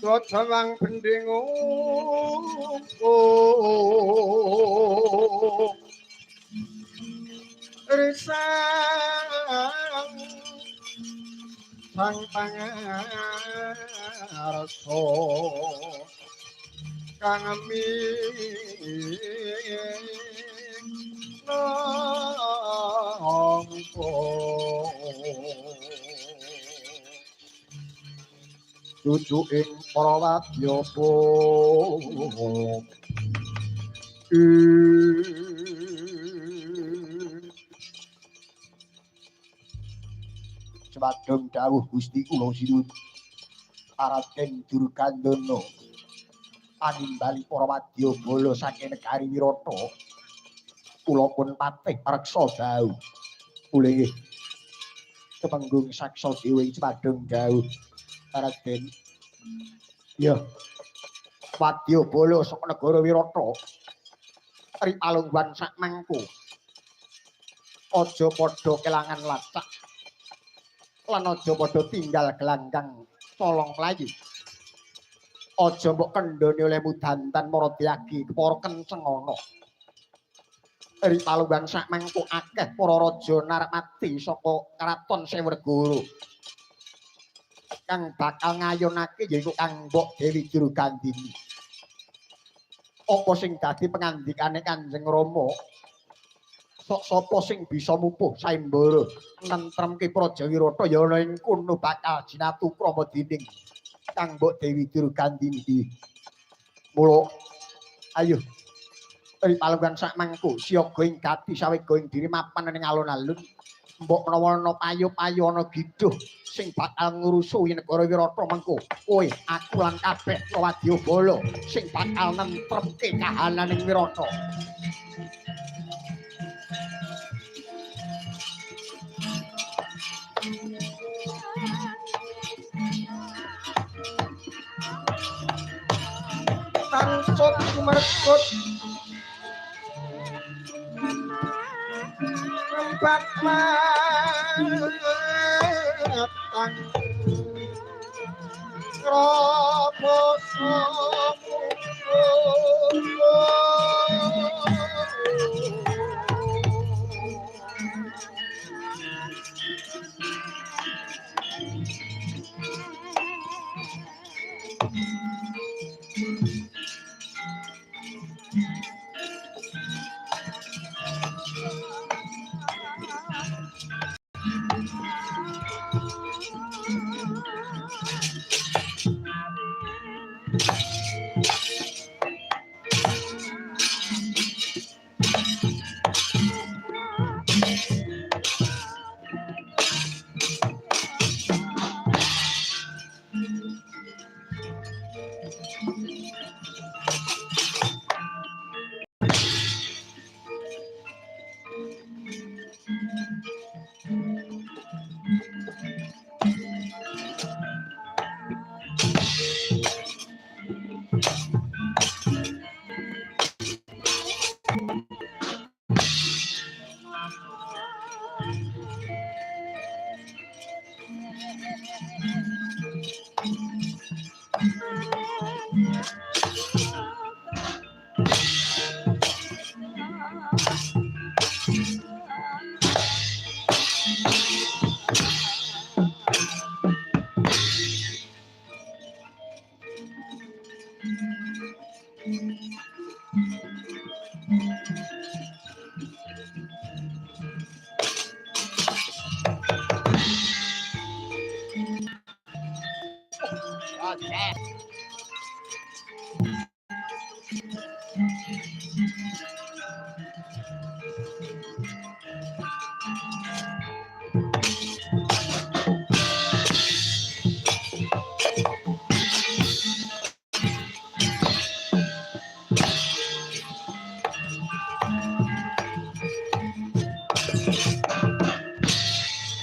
Gocawang bendingu risang sang pangarso kang nampa cucuking para wadyapa Semadong dawuh Gusti kula sinuwun Raden Durgandana animbali para wadyabala saking negari Wirata kula pun patih reksa bau mulih kepenggung saksa dewe Semadong dawuh Raden ya wadyabala saka negara Wirata ri palungguhan sak mangko aja padha kelangan lacak lan aja padha tinggal gelanggang colong mlayu aja mbok kendhone oleh mudantan para dyagi para kencengana ri palungguhan sak mangko akeh para raja narmati saka kraton Sewregara kang bakal ngayunake yaiku Kang Mbok Dewi Durgandini apa sing dadi pangandikane Kanjeng Rama sok sapa sing bisa mupuh saimbara nentremke Praja Wirata ya ana ing kono bakal jinatu krama dening Kang Mbok Dewi Durgandini mula ayo ri palungguhan sak mangko siaga ing gati sawega ing diri mapan ning alun-alun mbok menawa ana payu-payu ana giduh sing bakal ngrusuhi negara Wirata mengko kowe aku lan kabeh wadyabala sing bakal nentremke kahananing Wirata tansut sumerkut tempat matang raposo